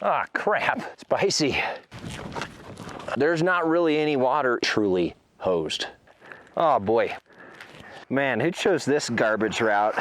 Ah, crap, spicy. There's not really any water truly hosed. Oh boy. Man, who chose this garbage route?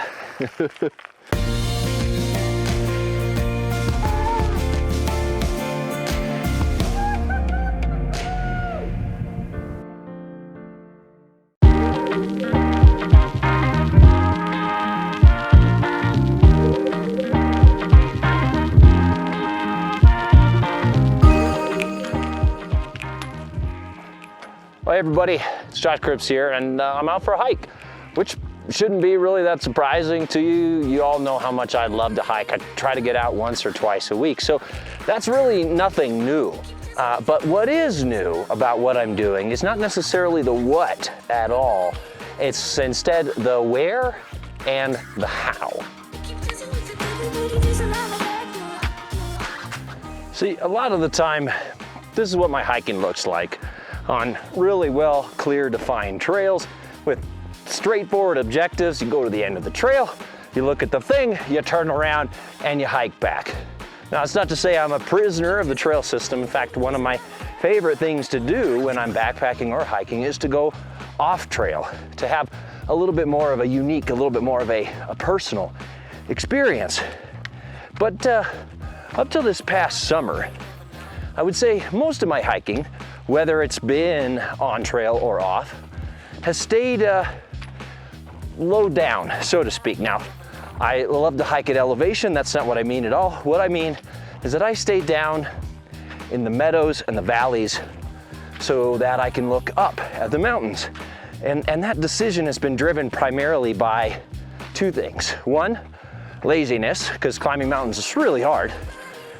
Hi everybody, it's Cripps here, and I'm out for a hike, which shouldn't be really that surprising to you. You all know how much I love to hike. I try to get out once or twice a week, so that's really nothing new. But what is new about what I'm doing is not necessarily the what at all. It's instead the where and the how. See, a lot of the time, this is what my hiking looks like on really well, clear, defined trails with straightforward objectives. You go to the end of the trail, you look at the thing, you turn around, and you hike back. Now, it's not to say I'm a prisoner of the trail system. In fact, one of my favorite things to do when I'm backpacking or hiking is to go off trail, to have a little bit more of a unique, a little bit more of a personal experience. But up till this past summer, I would say most of my hiking, whether it's been on trail or off, has stayed low down, so to speak. Now, I love to hike at elevation. That's not what I mean at all. What I mean is that I stay down in the meadows and the valleys so that I can look up at the mountains. And that decision has been driven primarily by two things. One, laziness, because climbing mountains is really hard.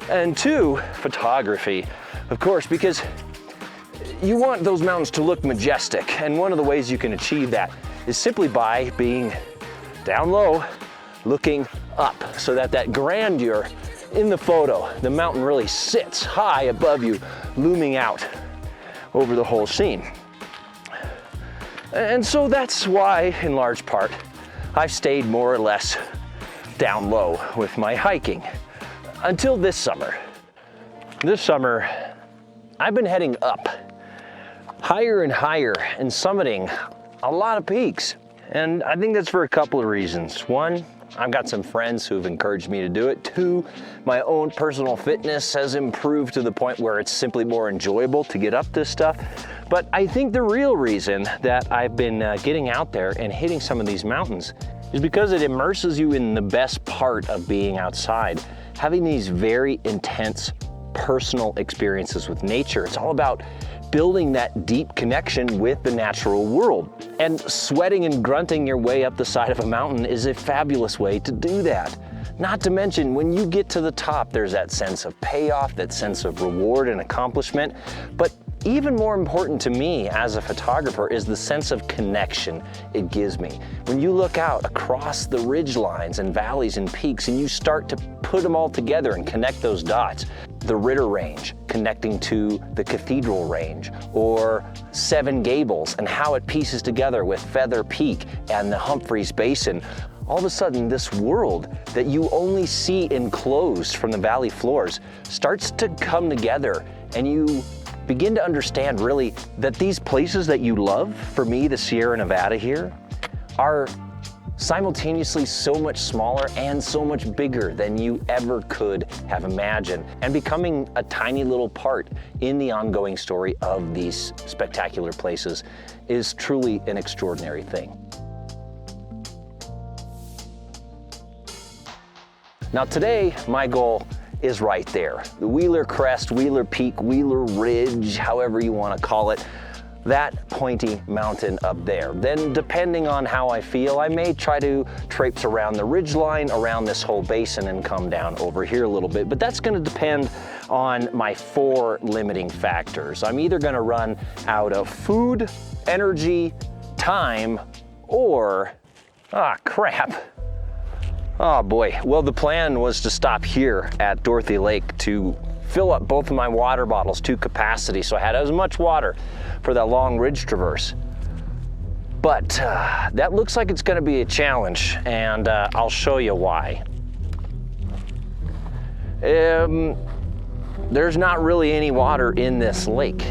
And two, photography, of course, because you want those mountains to look majestic, and one of the ways you can achieve that is simply by being down low, looking up, so that that grandeur in the photo, the mountain really sits high above you, looming out over the whole scene. And so that's why, in large part, I've stayed more or less down low with my hiking until this summer. This summer, I've been heading up, higher and higher, and summiting a lot of peaks. And I think that's for a couple of reasons. One, I've got some friends who've encouraged me to do it. Two, my own personal fitness has improved to the point where it's simply more enjoyable to get up this stuff. But I think the real reason that I've been getting out there and hitting some of these mountains is because it immerses you in the best part of being outside, having these very intense personal experiences with nature. It's all about building that deep connection with the natural world. And sweating and grunting your way up the side of a mountain is a fabulous way to do that. Not to mention, when you get to the top, there's that sense of payoff, that sense of reward and accomplishment. But even more important to me as a photographer is the sense of connection it gives me. When you look out across the ridge lines and valleys and peaks and you start to put them all together and connect those dots, the Ritter Range connecting to the Cathedral Range, or Seven Gables and how it pieces together with Feather Peak and the Humphreys Basin, all of a sudden this world that you only see enclosed from the valley floors starts to come together, and you begin to understand really that these places that you love, for me, the Sierra Nevada here, are simultaneously so much smaller and so much bigger than you ever could have imagined, and becoming a tiny little part in the ongoing story of these spectacular places is truly an extraordinary thing. Now today, my goal is right there. The Wheeler Crest, Wheeler Peak, Wheeler Ridge, however you want to call it, that pointy mountain up there. Then depending on how I feel, I may try to traipse around the ridge line, around this whole basin, and come down over here a little bit. But that's going to depend on my 4 limiting factors. I'm either going to run out of food, energy, time, or, crap. Oh boy, well, the plan was to stop here at Dorothy Lake to fill up both of my water bottles to capacity, so I had as much water for that long ridge traverse. But that looks like it's gonna be a challenge, and I'll show you why. there's not really any water in this lake.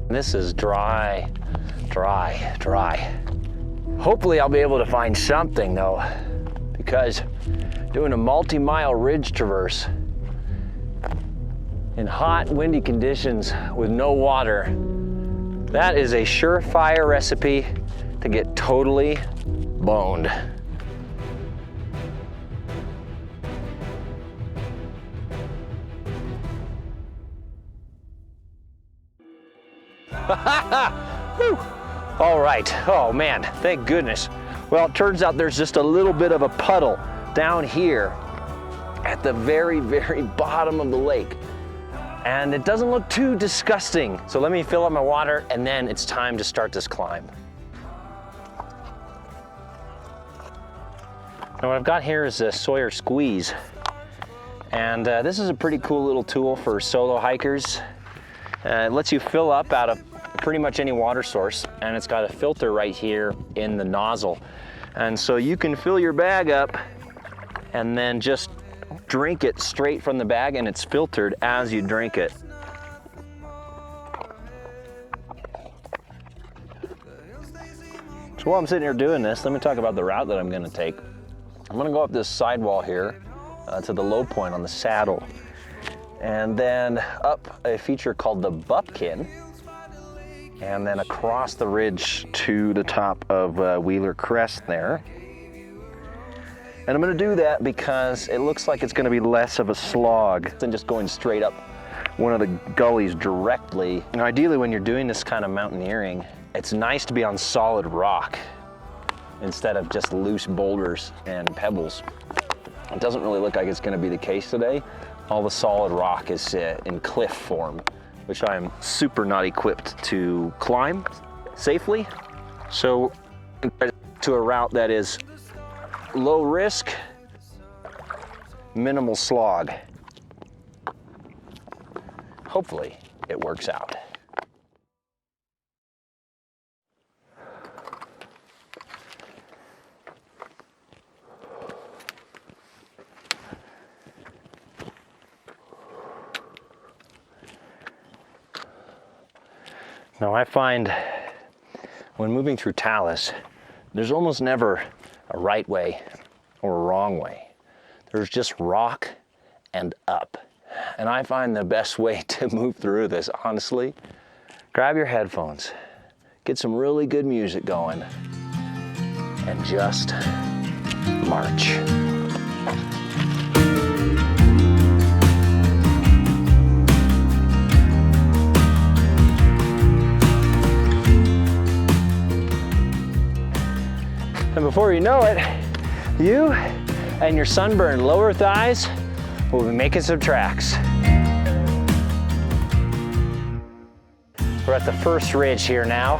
This is dry, dry, dry. Hopefully I'll be able to find something though, because doing a multi-mile ridge traverse in hot, windy conditions with no water, that is a surefire recipe to get totally boned. Whew. All right, oh man, thank goodness. Well, it turns out there's just a little bit of a puddle down here at the very, very bottom of the lake. And it doesn't look too disgusting. So let me fill up my water and then it's time to start this climb. Now what I've got here is a Sawyer Squeeze. And this is a pretty cool little tool for solo hikers. It lets you fill up out of pretty much any water source, and it's got a filter right here in the nozzle. And so you can fill your bag up and then just drink it straight from the bag, and it's filtered as you drink it. So while I'm sitting here doing this, let me talk about the route that I'm gonna take. I'm gonna go up this sidewall here to the low point on the saddle, and then up a feature called the Bupkin, and then across the ridge to the top of Wheeler Crest there. And I'm gonna do that because it looks like it's gonna be less of a slog than just going straight up one of the gullies directly. You know, ideally when you're doing this kind of mountaineering, it's nice to be on solid rock instead of just loose boulders and pebbles. It doesn't really look like it's gonna be the case today. All the solid rock is in cliff form, which I am super not equipped to climb safely. So to a route that is low risk, minimal slog. Hopefully it works out. Now I find when moving through talus, there's almost never a right way or a wrong way. There's just rock and up. And I find the best way to move through this, honestly, grab your headphones, get some really good music going, and just march. And before you know it, you and your sunburned lower thighs will be making some tracks. We're at the first ridge here now.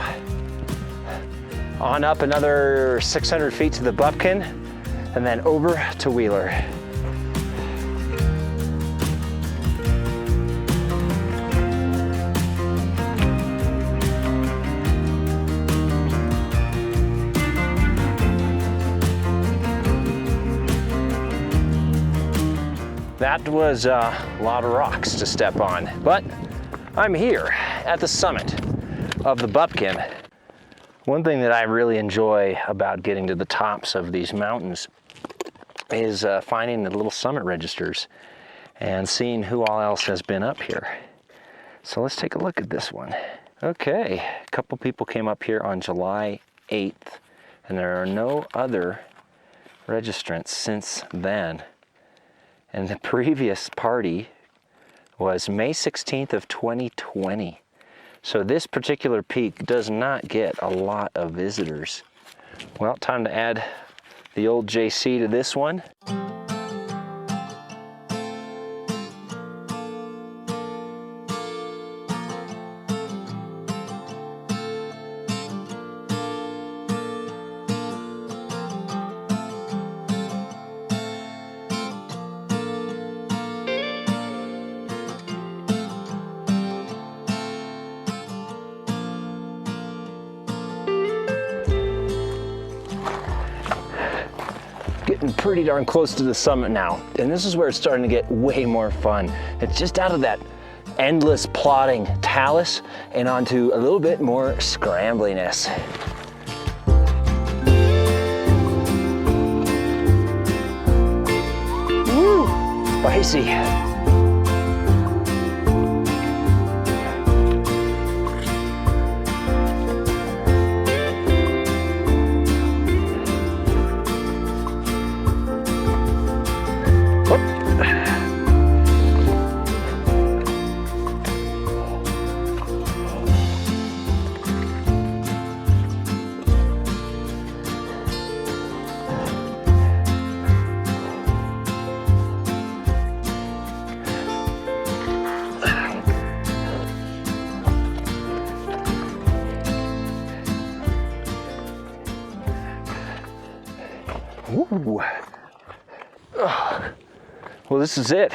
On up another 600 feet to the Bupkin, and then over to Wheeler. That was a lot of rocks to step on, but I'm here at the summit of the Bupkin. One thing that I really enjoy about getting to the tops of these mountains is finding the little summit registers and seeing who all else has been up here. So let's take a look at this one. Okay, a couple people came up here on July 8th, and there are no other registrants since then. And the previous party was May 16th of 2020. So this particular peak does not get a lot of visitors. Well, time to add the old JC to this one. Getting pretty darn close to the summit now, and this is where it's starting to get way more fun. It's just out of that endless plodding talus and onto a little bit more scrambliness. Woo! Spicy. Ooh. Oh. Well, this is it.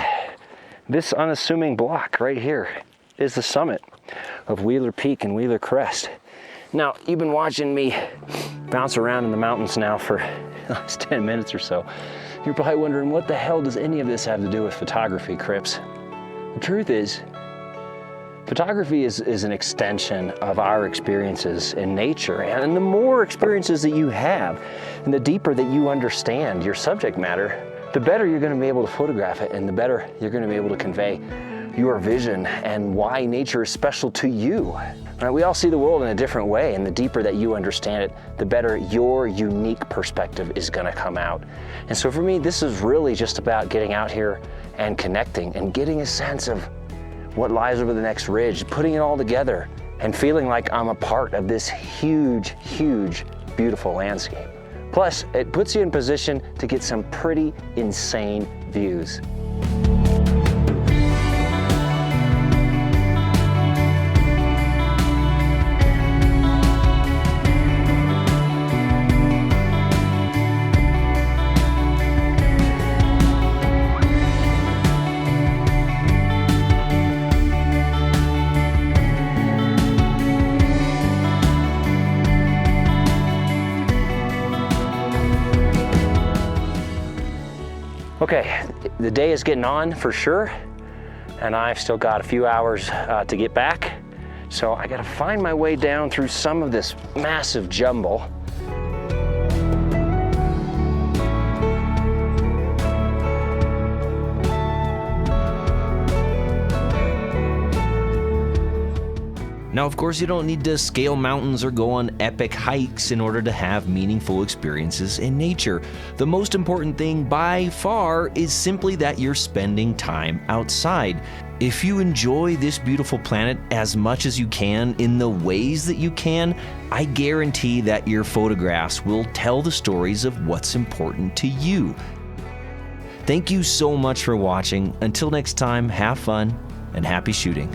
This unassuming block right here is the summit of Wheeler Peak and Wheeler Crest. Now, you've been watching me bounce around in the mountains now for the last 10 minutes or so. You're probably wondering, what the hell does any of this have to do with photography, Cripps? The truth is, photography is an extension of our experiences in nature, and the more experiences that you have, and the deeper that you understand your subject matter, the better you're going to be able to photograph it, and the better you're going to be able to convey your vision and why nature is special to you. Right? We all see the world in a different way, and the deeper that you understand it, the better your unique perspective is going to come out. And so for me, this is really just about getting out here and connecting and getting a sense of what lies over the next ridge, putting it all together and feeling like I'm a part of this huge, huge, beautiful landscape. Plus, it puts you in position to get some pretty insane views. Okay, the day is getting on for sure, and I've still got a few hours to get back. So I gotta find my way down through some of this massive jumble. Now, of course, you don't need to scale mountains or go on epic hikes in order to have meaningful experiences in nature. The most important thing by far is simply that you're spending time outside. If you enjoy this beautiful planet as much as you can in the ways that you can, I guarantee that your photographs will tell the stories of what's important to you. Thank you so much for watching. Until next time, have fun and happy shooting.